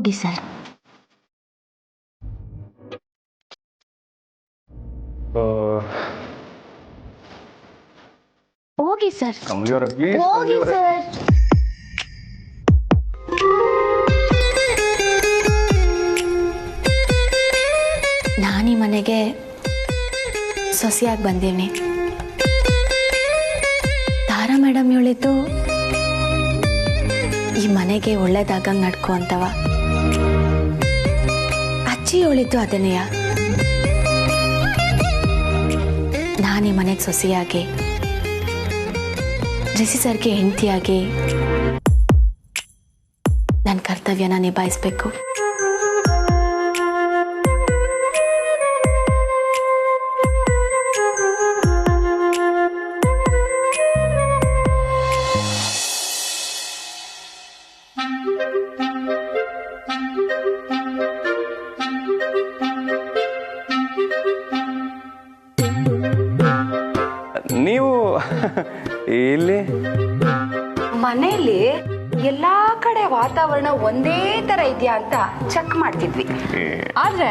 ಹೋಗಿ ಸರ್. ಹೋಗಿ ಸರ್. ಹೋಗಿ ಸರ್. ನಾನೀ ಮನೆಗೆ ಸೊಸೆಯಾಗಿ ಬಂದೀನಿ. ತಾರಾ ಮೇಡಮ್ ಹೇಳಿದ್ದು ಈ ಮನೆಗೆ ಒಳ್ಳೇದಾಗಂಗೆ ನಡ್ಕೊ ಅಂತವ. ಅಜ್ಜಿ ಹೇಳಿದ್ದು ಅದನ್ನೆಯ. ನಾನೀ ಮನೆಗೆ ಸೊಸೆಯಾಗಿ ರಿಷಿ ಸರ್ಗೆ ಹೆಂಡತಿಯಾಗಿ ನನ್ನ ಕರ್ತವ್ಯನ ನಿಭಾಯಿಸ್ಬೇಕು. ನೀವು ಇಲ್ಲಿ ಮನೆಯಲ್ಲಿ ಎಲ್ಲಾ ಕಡೆ ವಾತಾವರಣ ಒಂದೇ ತರ ಇದೆಯಾ ಅಂತ ಚೆಕ್ ಮಾಡ್ತಿದ್ವಿ. ಆದ್ರೆ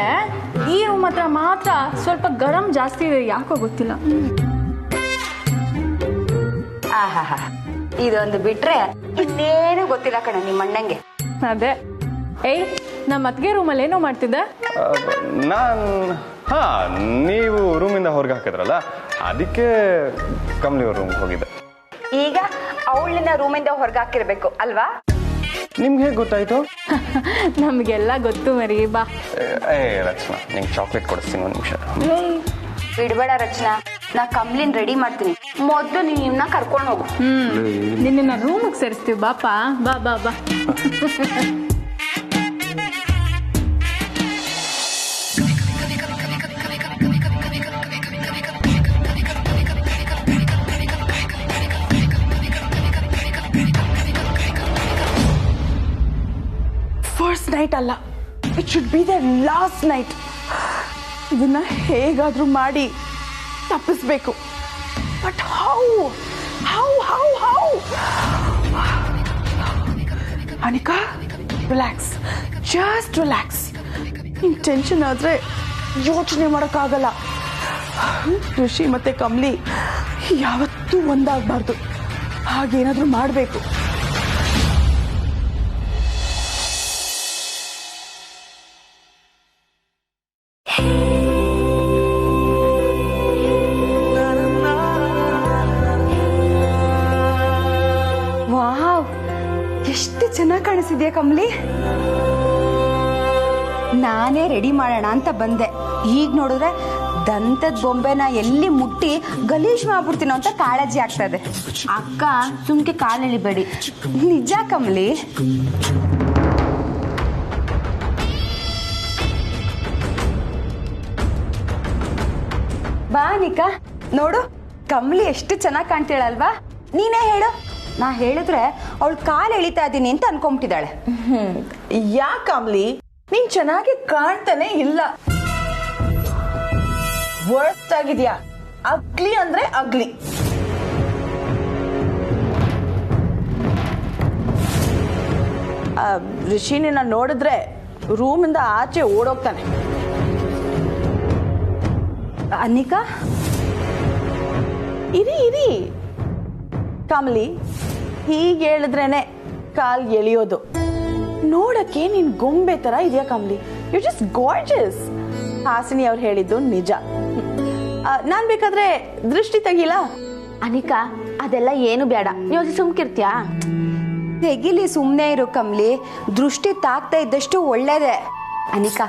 ಈ ರೂಮ್ ಹತ್ರ ಮಾತ್ರ ಸ್ವಲ್ಪ ಗರಂ ಜಾಸ್ತಿ ಇದೆ, ಯಾಕೋ ಗೊತ್ತಿಲ್ಲ. ಆಹಾ, ಇದೊಂದು ಬಿಟ್ರೆ ಇನ್ನೇನು ಗೊತ್ತಿಲ್ಲ ಕಣ ನಿಮ್ಮ ಅಣ್ಣಂಗೆ. ಅದೇ ಏಯ್, ನಮ್ಮ ಅತ್ತಿಗೆ ರೂಮಲ್ಲಿ ಏನೋ ಮಾಡ್ತಿದ್ದೆ. ನೀವು ರೂಮಿಂದ ಹೊರಗೆ ಹಾಕಿದ್ರಲ್ಲ, ಅದಕ್ಕೆ ಕಮಲಿ ಅವ್ರ ರೂಮ್ಗೆ ಹೋಗಿದ್ದೆ. ಈಗ ಅವಳನ್ನ ರೂಮಿಂದ ಹೊರಗೆ ಹಾಕಿರ್ಬೇಕು ಅಲ್ವಾ? ನಿಮ್ಗೆ ಹೇಗೆ ಗೊತ್ತಾಯ್ತು? ನಮ್ಗೆಲ್ಲ ಗೊತ್ತು ಮರಿ, ಬಾ. ರಚನಾ, ನಿಂಗೆ ಚಾಕ್ಲೇಟ್ ಕೊಡಿಸ್ತೀನಿ, ಒಂದು ನಿಮಿಷ. ಬಿಡ್ಬೇಡ ರಚನಾ, ನಾ ಕಮ್ಲಿನ್ ರೆಡಿ ಮಾಡ್ತೀನಿ. ಮೊದ್ಲು ನಿನ್ನ ಕರ್ಕೊಂಡು ಹೋಗು. ನಿನ್ನ ರೂಮಿಗೆ ಸೇರಿಸ್ತೀವಿ, ಬಾಪ. ಬಾ ಬಾ ಬಾ. ಫಸ್ಟ್ ನೈಟ್ ಅಲ್ಲ, it should be the last night. ಇದನ್ನ ಹೇಗಾದ್ರೂ ಮಾಡಿ ತಪ್ಪಿಸ್ಬೇಕು. But how how how how Anika, relax, just relax. ನಿನ್ ಟೆನ್ಷನ್ ಆದ್ರೆ ಯೋಚನೆ ಮಾಡೋಕ್ಕಾಗಲ್ಲ. ಋಷಿ ಮತ್ತೆ ಕಮಲಿ ಯಾವತ್ತೂ ಒಂದಾಗಬಾರ್ದು. ಹಾಗೇನಾದ್ರೂ ಮಾಡಬೇಕು. ವಾವ್, ಎಷ್ಟು ಚೆನ್ನಾಗಿ ಕಾಣಿಸಿದ್ಯಾ ಕಮಲಿ. ನಾನೇ ರೆಡಿ ಮಾಡೋಣ ಅಂತ ಬಂದೆ. ಈಗ ನೋಡಿದ್ರೆ ದಂತದ ಬೊಂಬೆನ ಎಲ್ಲಿ ಮುಟ್ಟಿ ಗಲೀಜ್ ಮಾಡ್ಬಿಡ್ತೀನೋ ಅಂತ ಕಾಳಜಿ ಆಗ್ತದೆ. ಅಕ್ಕ ಸುಮ್ಕೆ ಕಾಲೆಳಿಬೇಡಿ. ನಿಜ ಕಮಲಿ. ಬಾ ನಿಕಾ, ನೋಡು ಕಮಲಿ ಎಷ್ಟು ಚೆನ್ನಾಗಿ ಕಾಣ್ತೀಳಲ್ವಾ? ನೀನೇ ಹೇಳು. ನಾ ಹೇಳಿದ್ರೆ ಅವಳು ಕಾಲು ಎಳಿತಾ ಇದ್ದೀನಿ ಅಂತ ಅನ್ಕೊಂಬಿಟ್ಟಿದ್ದಾಳೆ. ಯಾಕೆ ಕಮಲಿ, ನೀನ್ ಚೆನ್ನಾಗಿ ಕಾಣ್ತಾನೆ ಇಲ್ಲ. ವರ್ಸ್ಟ್ ಆಗಿದ್ಯಾ. ಅಗ್ಲಿ ಅಂದ್ರೆ ಅಗ್ಲಿ. ಋಷಿ ನಿನ್ನ ನೋಡಿದ್ರೆ ರೂಮಿಂದ ಆಚೆ ಓಡೋಗ್ತಾನೆ. ಅನಿಕಾ, ಇರಿ ಇರಿ ಕಮಲಿ, ಹೀಗೆ ಹೇಳಿದ್ರೇನೆ ಕಾಲ್ ಎಳಿಯೋದು. ನೋಡಕ್ಕೆ ನೀನ್ ಗೊಂಬೆ ತರ ಇದೆಯಾ Kamali. You just gorgeous. Hasini ಅವ್ರು ಹೇಳಿದ್ದು ನಿಜ. ನಾನ್ ಬೇಕಾದ್ರೆ ದೃಷ್ಟಿ ತೆಗಿಲ್ಲ. ಅನಿಕಾ, ಅದೆಲ್ಲ ಏನು ಬೇಡ, ನೀವು ಸುಮ್ಕಿರ್ತೀಯಾ? ತೆಗಿಲಿ, ಸುಮ್ಮನೆ ಇರು ಕಮಲಿ. ದೃಷ್ಟಿ ತಾಕ್ತಾ ಇದ್ದಷ್ಟು ಒಳ್ಳೇದೆ. ಅನಿಕಾ,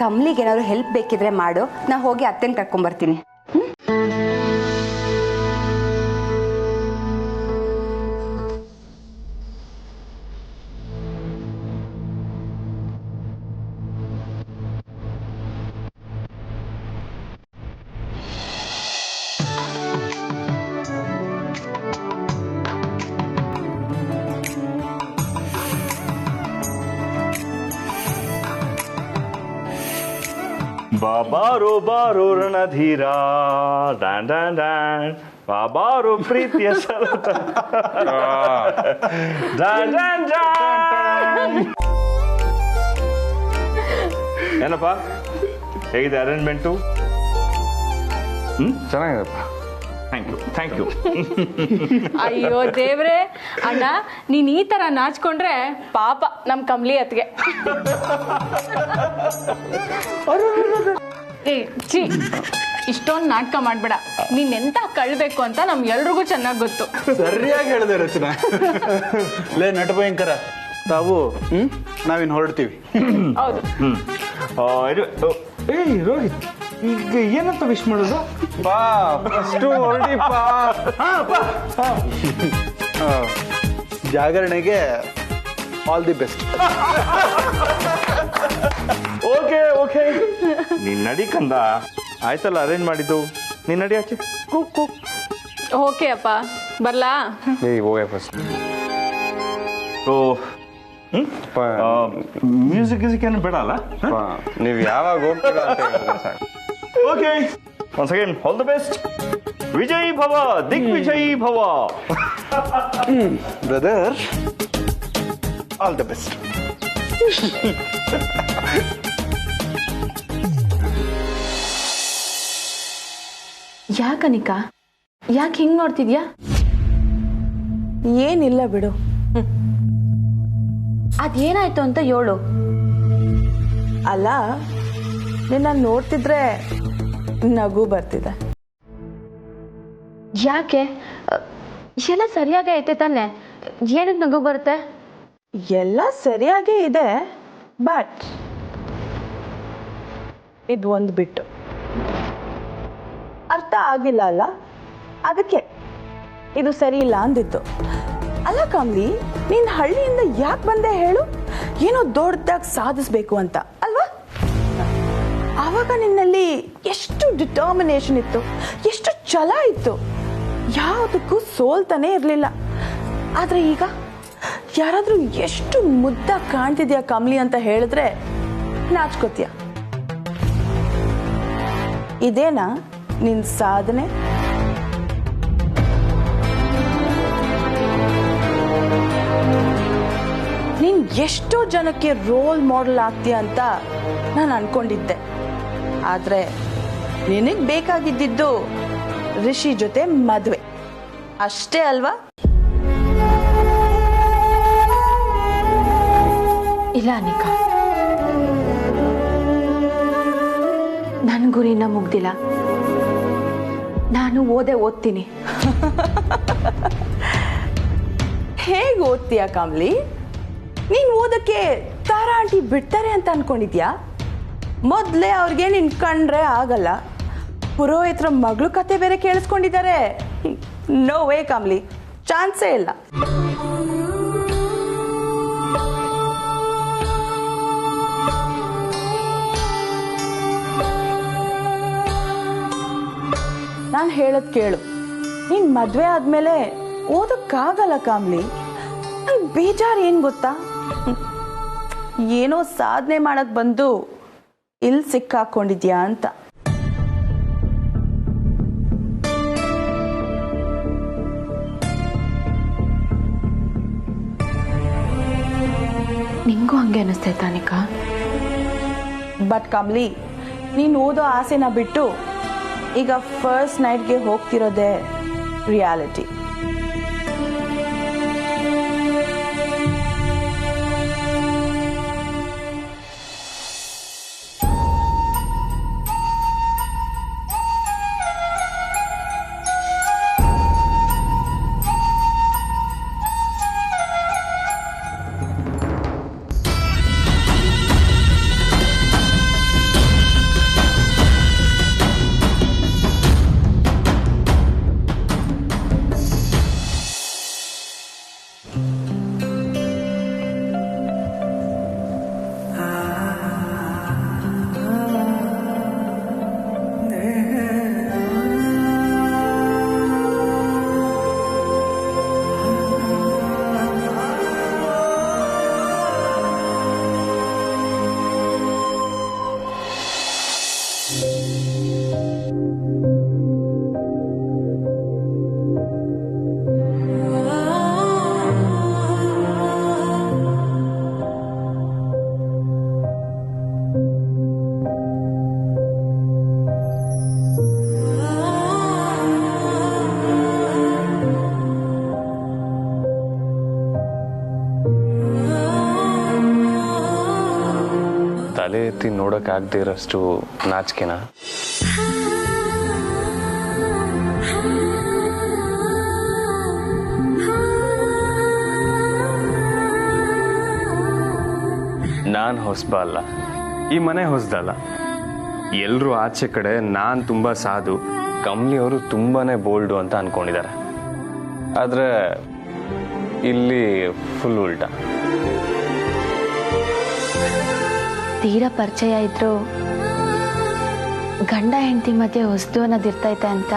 ಕಮಲಿಗೆ ಏನಾದ್ರು ಹೆಲ್ಪ್ ಬೇಕಿದ್ರೆ ಮಾಡು, ನಾ ಹೋಗಿ ಅತ್ತೆನ ಕರ್ಕೊಂಡ್ಬರ್ತೀನಿ. ಬಾಬಾರೋ ಬಾರೋ ರಣಧೀರ, ಡ್ಯಾನ್ ಡ್ಯಾನ್ ಡ್ಯಾನ್, ಬಾಬಾರೋ ಪ್ರೀತಿಯ ಸರತ, ಡ್ಯಾನ್ ಡ್ಯಾನ್ ಡ್ಯಾನ್. ಏನಪ್ಪ ಹೇಗಿದೆ ಅರೇಂಜ್ಮೆಂಟು? ಚೆನ್ನಾಗಿದೆಪ್ಪ. ಥ್ಯಾಂಕ್ ಯು ಅಯ್ಯೋ ದೇವ್ರೆ, ಅಣ್ಣ ನೀನ್ ಈ ತರ ನಾಚ್ಕೊಂಡ್ರೆ ಪಾಪ ನಮ್ ಕಮ್ಲಿ ಅತ್ಗೆ. ಏ ಛೀ, ಇಷ್ಟೊಂದು ನಾಟಕ ಮಾಡ್ಬೇಡ. ನೀನ್ ಎಂತ ಕಳ್ಬೇಕು ಅಂತ ನಮ್ ಎಲ್ರಿಗೂ ಚೆನ್ನಾಗ್ ಗೊತ್ತು. ಸರಿಯಾಗಿ ಹೇಳಿದೆ ರಚನಾ. ಲೇ ನಟ ಭಯಂಕರ, ತಾವು ನಾವಿನ್ ಹೊರಡ್ತೀವಿ. ಹೌದು. ಏಯ್ ರೋಹಿತ್, ಈಗ ಏನಂತ ವಿಶ್ ಮಾಡೋದು? ಪಾ ಫಸ್ಟು ಹೊರಡಿಪ್ಪ. ಜಾಗರಣೆಗೆ ಆಲ್ ದಿ ಬೆಸ್ಟ್. ಓಕೆ ನೀನ್ ನಡಿ ಕಂದ. ಆಯ್ತಲ್ಲ ಅರೇಂಜ್ ಮಾಡಿದ್ದು, ನೀನ್ ನಡಿ ಆಚೆ. ಓಕೆ ಅಪ್ಪ, ಬರ್ಲಾ? ಏಯ್ ಹೋಗೆ ಫಸ್ಟ್. ಓ ಮ್ಯೂಸಿಕ್ ಏನು ಬೇಡ ಅಲ್ಲ? ನೀವು ಯಾವಾಗ ಹೋಗ್ತೀರಾ ಅಂತ ಹೇಳಿದ್ರೆ ಸಾಕು. Okay, once again all the best. ವಿಜಯ್ ಭವ, ದಿಗ್ವಿಜಯ್ ಭವ. Brother, all the best. ಯಾಕನಿಕಾ, ಯಾಕೆ ಹಿಂಗ್ ನೋಡ್ತಿದ್ಯಾ? ಏನಿಲ್ಲ ಬಿಡು. ಅದೇನಾಯ್ತು ಅಂತ ಹೇಳು. ಅಲ್ಲ, ನಿನ್ನ ನೋಡ್ತಿದ್ರೆ ನಗು ಬರ್ತಿದೆ. ಯಾಕೆ? ಎಲ್ಲ ಸರಿಯಾಗೇ ಐತೆ ತಾನೆ, ಏನಕ್ಕೆ ನಗು ಬರುತ್ತೆ? ಎಲ್ಲ ಸರಿಯಾಗೇ ಇದೆ, ಬಟ್ ಇದು ಒಂದು ಬಿಟ್ಟು ಅರ್ಥ ಆಗಿಲ್ಲ ಅಲ್ಲ, ಅದಕ್ಕೆ ಇದು ಸರಿ ಇಲ್ಲ ಅಂದಿತ್ತು. ಅಲ್ಲ ಕಮ್ಲಿ, ನೀನ್ ಹಳ್ಳಿಯಿಂದ ಯಾಕೆ ಬಂದೆ ಹೇಳು? ಏನೋ ದೊಡ್ಡದಾಗಿ ಸಾಧಿಸ್ಬೇಕು ಅಂತ ಅಲ್ವಾ? ಆವಾಗ ನಿನ್ನಲ್ಲಿ ಎಷ್ಟು ಡಿಟರ್ಮಿನೇಷನ್ ಇತ್ತು, ಎಷ್ಟು ಛಲ ಇತ್ತು, ಯಾವುದಕ್ಕೂ ಸೋಲ್ತಾನೆ ಇರಲಿಲ್ಲ. ಆದ್ರೆ ಈಗ ಯಾರಾದ್ರೂ ಎಷ್ಟು ಮುದ್ದಾಗಿ ಕಾಣ್ತಿದ್ಯಾ ಕಮ್ಲಿ ಅಂತ ಹೇಳಿದ್ರೆ ನಾಚ್ಕೋತೀಯ. ಇದೇನಾ ನಿನ್ ಸಾಧನೆ? ನೀನ್ ಎಷ್ಟೋ ಜನಕ್ಕೆ ರೋಲ್ ಮಾಡೆಲ್ ಆಗ್ತೀಯ ಅಂತ ನಾನು ಅನ್ಕೊಂಡಿದ್ದೆ. ಆದ್ರೆ ನಿನಗ್ ಬೇಕಾಗಿದ್ದಿದ್ದು ರಿಷಿ ಜೊತೆ ಮದ್ವೆ ಅಷ್ಟೇ ಅಲ್ವಾ? ಇಲ್ಲ ಅನಿಕಾ, ನನ್ನ ಗುರಿನ ಮುಗ್ದಿಲ್ಲ. ನಾನು ಓದ್ತೀನಿ. ಹೇಗೆ ಓದ್ತೀಯ ಕಮ್ಲಿ? ನೀನ್ ಓದಕ್ಕೆ ತಾರಾ ಆಂಟಿ ಬಿಡ್ತಾರೆ ಅಂತ ಅನ್ಕೊಂಡಿದ್ಯಾ? ಮೊದ್ಲೇ ಅವ್ರಿಗೆ ನಿನ್ ಕಂಡ್ರೆ ಆಗಲ್ಲ. ಪುರೋಹಿತರ ಮಗಳು ಕತೆ ಬೇರೆ ಕೇಳಿಸ್ಕೊಂಡಿದ್ದಾರೆ. ನೋ ವೇ ಕಮ್ಲಿ, ಚಾನ್ಸೇ ಇಲ್ಲ. ನಾನು ಹೇಳದ್ ಕೇಳು, ನೀನ್ ಮದ್ವೆ ಆದ್ಮೇಲೆ ಓದಕ್ಕಾಗಲ್ಲ ಕಾಮ್ಲಿ. ನಂಗೆ ಬೇಜಾರು ಏನ್ ಗೊತ್ತಾ? ಏನೋ ಸಾಧನೆ ಮಾಡಕ್ ಬಂದು ಇಲ್ಲಿ ಸಿಕ್ಕಾಕೊಂಡಿದ್ಯಾ ಅಂತ. ನಿಂಗೂ ಹಂಗೆ ಅನಿಸ್ತೈತಾ ಅನಿಕಾ? ಬಟ್ ಕಮ್ಲಿ, ನೀನು ಓದೋ ಆಸೆನ ಬಿಟ್ಟು ಈಗ ಫಸ್ಟ್ ನೈಟ್ಗೆ ಹೋಗ್ತಿರೋದೇ ರಿಯಾಲಿಟಿ. ಒಂದ್ಸತಿ ನೋಡೋಕ್ಕಾಗದೇ ಇರೋಷ್ಟು ನಾಚಿಕೆನಾ? ನಾನು ಹೊಸಬ ಅಲ್ಲ, ಈ ಮನೆ ಹೊಸದಲ್ಲ. ಎಲ್ಲರೂ ಆಚೆ ಕಡೆ ನಾನು ತುಂಬ ಸಾಧು, ಕಮಲಿ ಅವರು ತುಂಬಾನೇ ಬೋಲ್ಡು ಅಂತ ಅನ್ಕೊಂಡಿದ್ದಾರೆ. ಆದರೆ ಇಲ್ಲಿ ಫುಲ್ ಉಲ್ಟಾ. ತೀರಾ ಪರಿಚಯ ಇದ್ರು ಗಂಡ ಹೆಂಡತಿ ಮಧ್ಯೆ ಹೊಸದು ಅನ್ನೋದಿರ್ತೈತೆ ಅಂತ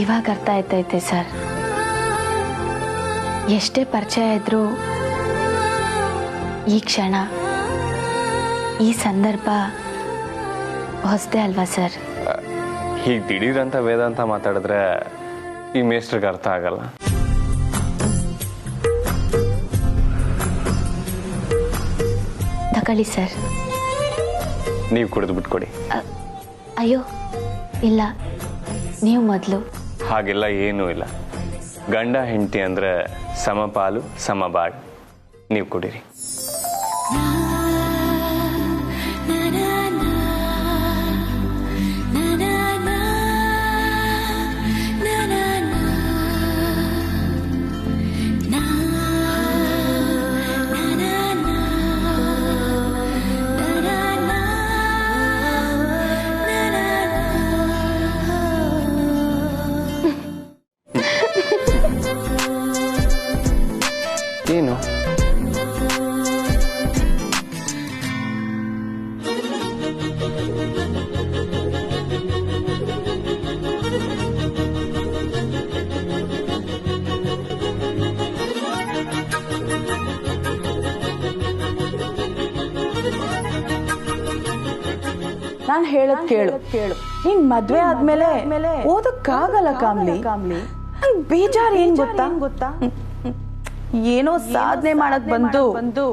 ಇವಾಗ ಅರ್ಥ ಆಯ್ತೈತೆ ಸರ್. ಎಷ್ಟೇ ಪರಿಚಯ ಇದ್ರು ಈ ಕ್ಷಣ ಈ ಸಂದರ್ಭ ಹೊಸದೇ ಅಲ್ವಾ ಸರ್? ಹೀಗೆ ದಿಢೀರಂತ ವೇದಾಂತ ಮಾತಾಡಿದ್ರೆ ಈ ಮೇಸ್ಟ್ರಿಗೆ ಅರ್ಥ ಆಗಲ್ಲ. ತಗೊಳ್ಳಿ ಸರ್. ನೀವು ಕುಡಿದು ಬಿಟ್ಕೊಡಿ. ಅಯ್ಯೋ ಇಲ್ಲ, ನೀವು ಮೊದಲು. ಹಾಗೆಲ್ಲ ಏನೂ ಇಲ್ಲ. ಗಂಡ ಹೆಂಡತಿ ಅಂದರೆ ಸಮಪಾಲು ಸಮಬಾಳು. ನೀವು ಕುಡೀರಿ. ಏನು? ನಾನು ಹೇಳದ್ ಕೇಳು. ನೀನ್ ಮದ್ವೆ ಆದ್ಮೇಲೆ ಓದಕ್ಕಾಗಲ್ಲ ಕಾಮ್ಲಿ. ನಂಗ್ ಬೇಜಾರ್ ಏನ್ ಗೊತ್ತಾ? ಏನೋ ಸಾಧನೆ ಮಾಡಕ್ ಬಂದು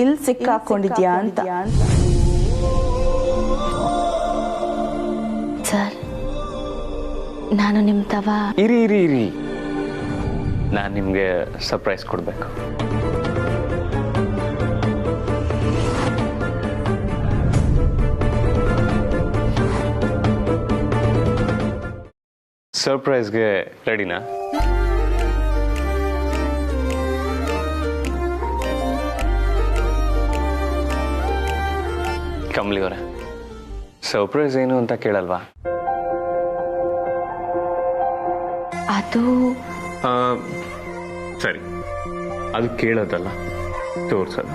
ಇಲ್ಲಿ ಸಿಕ್ಕಾಕೊಂಡಿದ್ಯಾ ಅಂತ. ಸರ್, ನಾನು ನಿಮ್ಮ ತವ. ಇರಿ, ನಾನು ನಿಮಗೆ ಸರ್ಪ್ರೈಸ್ ಕೊಡಬೇಕು. ಸರ್ಪ್ರೈಸ್ಗೆ ರೆಡಿನಾ? ಕಮಲಿ ಅವರೇ, ಸರ್ಪ್ರೈಸ್ ಏನು ಅಂತ ಕೇಳಲ್ವಾ? ಅದು ಸರಿ, ಅದು ಕೇಳೋದಲ್ಲ, ತೋರ್ಸೋದು.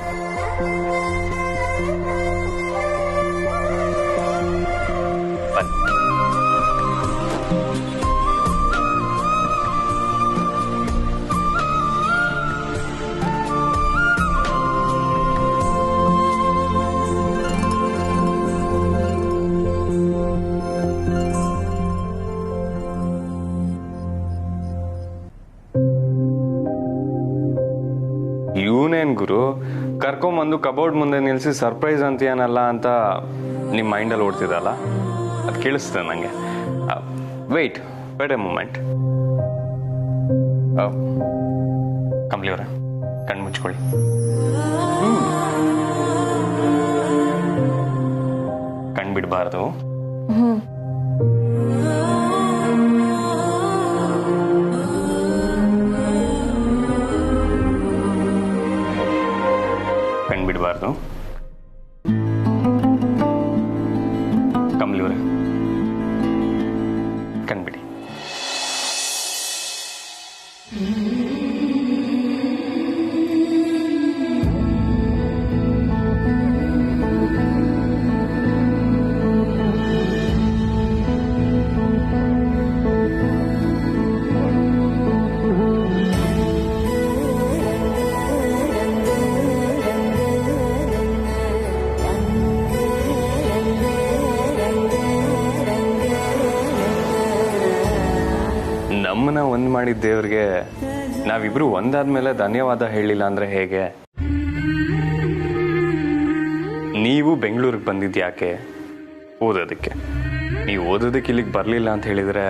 ಇವನೇನ್ ಗುರು, ಕರ್ಕೊಂಬಂದು ಕಬೋರ್ಡ್ ಮುಂದೆ ನಿಲ್ಸಿ ಸರ್ಪ್ರೈಸ್ ಅಂತೀಯನಲ್ಲ ಅಂತ ನಿಮ್ಮ ಮೈಂಡಲ್ಲಿ ಓಡ್ತಿದ್ದಲ್ಲ, ಅದು ಕೇಳಿಸ್ತದೆ ನನಗೆ. Wait A moment. ಕಮಲಿ ಅವರೇ, ಕಣ್ಣು ಮುಚ್ಕೊಳ್ಳಿ. ಕಣ್ಣು ಬಿಡಬಾರ್ದು. ಬಿಡಬಾರ್ದು. ಕಮಲಿ ಅವರೇ, ಕಣ್ಬಿಡಿ. ನಮ್ಮನ್ನ ಒಂದ್ ಮಾಡಿದ ದೇವ್ರಿಗೆ ನಾವಿಬ್ರು ಒಂದಾದ್ಮೇಲೆ ಧನ್ಯವಾದ ಹೇಳಿಲ್ಲ ಅಂದ್ರೆ ಹೇಗೆ? ನೀವು ಬೆಂಗಳೂರಿಗೆ ಬಂದಿದ್ಯಾಕೆ? ಓದೋದಕ್ಕೆ. ನೀವು ಓದೋದಕ್ಕೆ ಇಲ್ಲಿಗೆ ಬರಲಿಲ್ಲ ಅಂತ ಹೇಳಿದ್ರೆ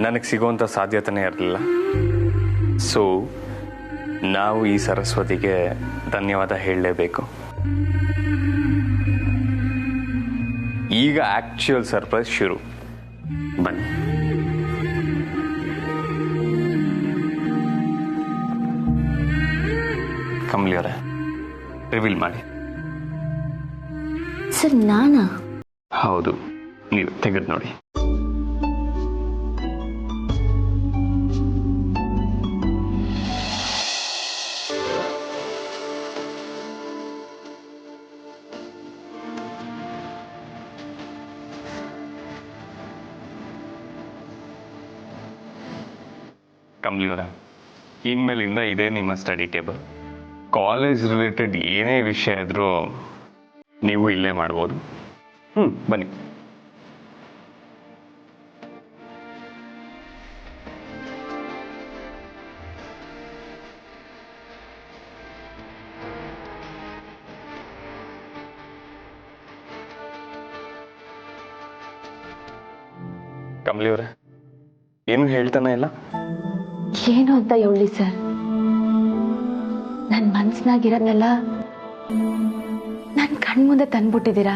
ನನಗೆ ಸಿಗೋಂಥ ಸಾಧ್ಯತೆನೇ ಇರಲಿಲ್ಲ. ಸೊ ನಾವು ಈ ಸರಸ್ವತಿಗೆ ಧನ್ಯವಾದ ಹೇಳಲೇಬೇಕು. ಈಗ ಆಕ್ಚುಯಲ್ ಸರ್ಪ್ರೈಸ್ ಶುರು. ಬನ್ನಿ. ಕಮಲಿ ಅವರೇ, ರಿವೀಲ್ ಮಾಡಿ. ಸರ್ ನಾನಾ? ಹೌದು, ನೀವು ತೆಗೆದು ನೋಡಿ. ಕಮಲಿ ಅವರ, ಇನ್ಮೇಲಿಂದ ಇದೇ ನಿಮ್ಮ ಸ್ಟಡಿ ಟೇಬಲ್. ಕಾಲೇಜ್ ರಿಲೇಟೆಡ್ ಏನೇ ವಿಷಯ ಇದ್ರೂ ನೀವು ಇಲ್ಲೇ ಮಾಡ್ಬೋದು. ಬನ್ನಿ. ಕಮಲಿ ಅವರೇ, ಏನು ಹೇಳ್ತಾನೆ ಇಲ್ಲ? ಏನು ಅಂತ ಹೇಳಿ ಸರ್, ನನ್ನ ಮನ್ಸ್ನಾಗಿರೋದ್ನೆಲ್ಲ ನನ್ನ ಕಣ್ಮುಂದೆ ತಂದ್ಬಿಟ್ಟಿದ್ದೀರಾ.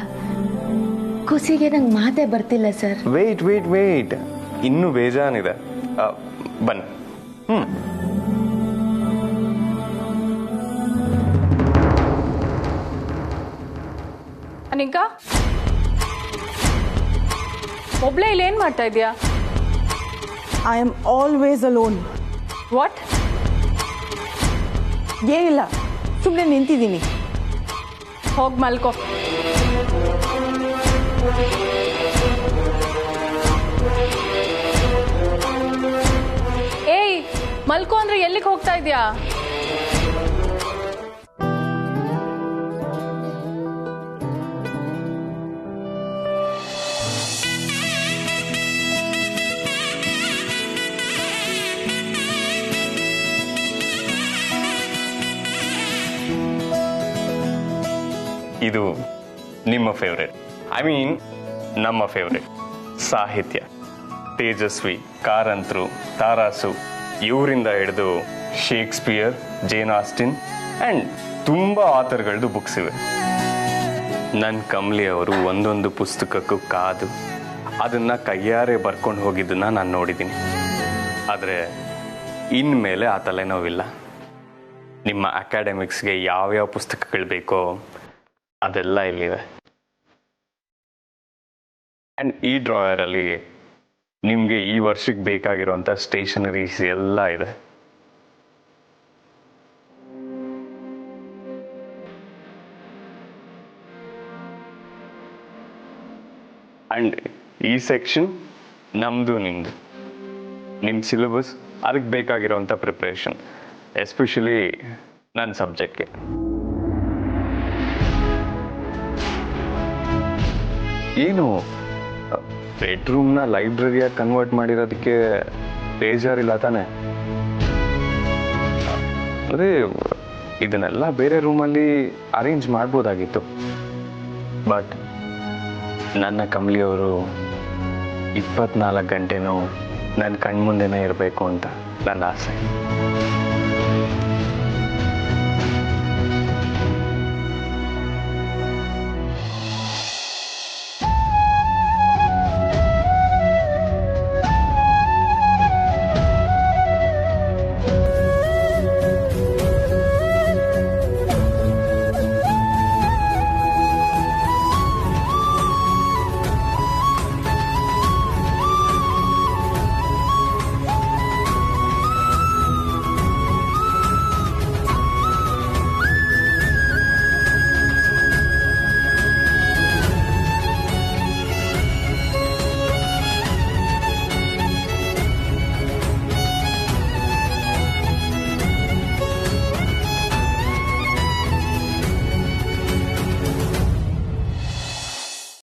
ಖುಷಿಗೆ ನಂಗೆ ಮಾತೇ ಬರ್ತಿಲ್ಲ ಸರ್. ವೇಟ್, ಇನ್ನೂ ಬೇಜಾನಿದೆ. ಬನ್ನಿ. ಅನಿಕಾ, ಒಬ್ಳೆ ಇಲ್ಲಿ ಏನ್ ಮಾಡ್ತಾ ಇದೀಯಾ? I am always alone. What? ಏನಿಲ್ಲ, ಸುಮ್ಮನೆ ನಿಂತಿದ್ದೀನಿ. ಹೋಗ್ ಮಲ್ಕೋ. ಏಯ್, ಮಲ್ಕೋ ಅಂದ್ರೆ ಎಲ್ಲಿಗೆ ಹೋಗ್ತಾ ಇದ್ಯಾ? ಇದು ನಿಮ್ಮ ಫೇವ್ರೆಟ್, ಐ ಮೀನ್ ನಮ್ಮ ಫೇವ್ರೆಟ್ ಸಾಹಿತ್ಯ. ತೇಜಸ್ವಿ, ಕಾರಂತರು, ತಾರಾಸು ಇವರಿಂದ ಹಿಡಿದು ಶೇಕ್ಸ್ಪಿಯರ್, ಜೇನ್ ಆಸ್ಟಿನ್ ಆ್ಯಂಡ್ ತುಂಬ ಆಥರ್ಗಳದ್ದು ಬುಕ್ಸ್ ಇವೆ. ನನ್ನ ಕಮಲಿ ಅವರು ಒಂದೊಂದು ಪುಸ್ತಕಕ್ಕೂ ಕಾದು ಅದನ್ನು ಕೈಯಾರೆ ಬರ್ಕೊಂಡು ಹೋಗಿದ್ದನ್ನು ನಾನು ನೋಡಿದ್ದೀನಿ. ಆದರೆ ಇನ್ಮೇಲೆ ಆ ತಲೆನೋವಿಲ್ಲ. ನಿಮ್ಮ ಅಕಾಡೆಮಿಕ್ಸ್ಗೆ ಯಾವ್ಯಾವ ಪುಸ್ತಕಗಳು ಬೇಕೋ ಅದೆಲ್ಲ ಇಲ್ಲಿವೆ. ಆ್ಯಂಡ್ ಈ ಡ್ರಾಯರಲ್ಲಿ ನಿಮಗೆ ಈ ವರ್ಷಕ್ಕೆ ಬೇಕಾಗಿರುವಂಥ ಸ್ಟೇಷನರೀಸ್ ಎಲ್ಲ ಇದೆ. ಆ್ಯಂಡ್ ಈ ಸೆಕ್ಷನ್ ನಮ್ಮದು, ನಿಮ್ಮ ಸಿಲೆಬಸ್, ಅದಕ್ಕೆ ಬೇಕಾಗಿರೋವಂಥ ಪ್ರಿಪ್ರೇಷನ್, ಎಸ್ಪೆಷಲಿ ನನ್ನ ಸಬ್ಜೆಕ್ಟ್ಗೆ. ಏನು ಬೆಡ್ರೂಮ್ನ ಲೈಬ್ರರಿಯಾಗಿ ಕನ್ವರ್ಟ್ ಮಾಡಿರೋದಕ್ಕೆ ಬೇಜಾರಿಲ್ಲ ತಾನೆ? ಅಂದರೆ ಇದನ್ನೆಲ್ಲ ಬೇರೆ ರೂಮಲ್ಲಿ ಅರೇಂಜ್ ಮಾಡ್ಬೋದಾಗಿತ್ತು. ಬಟ್ ನನ್ನ ಕಮಲಿಯವರು 24 ಗಂಟೆನೂ ನನ್ನ ಕಣ್ಮುಂದೆನೇ ಇರಬೇಕು ಅಂತ ನನ್ನ ಆಸೆ.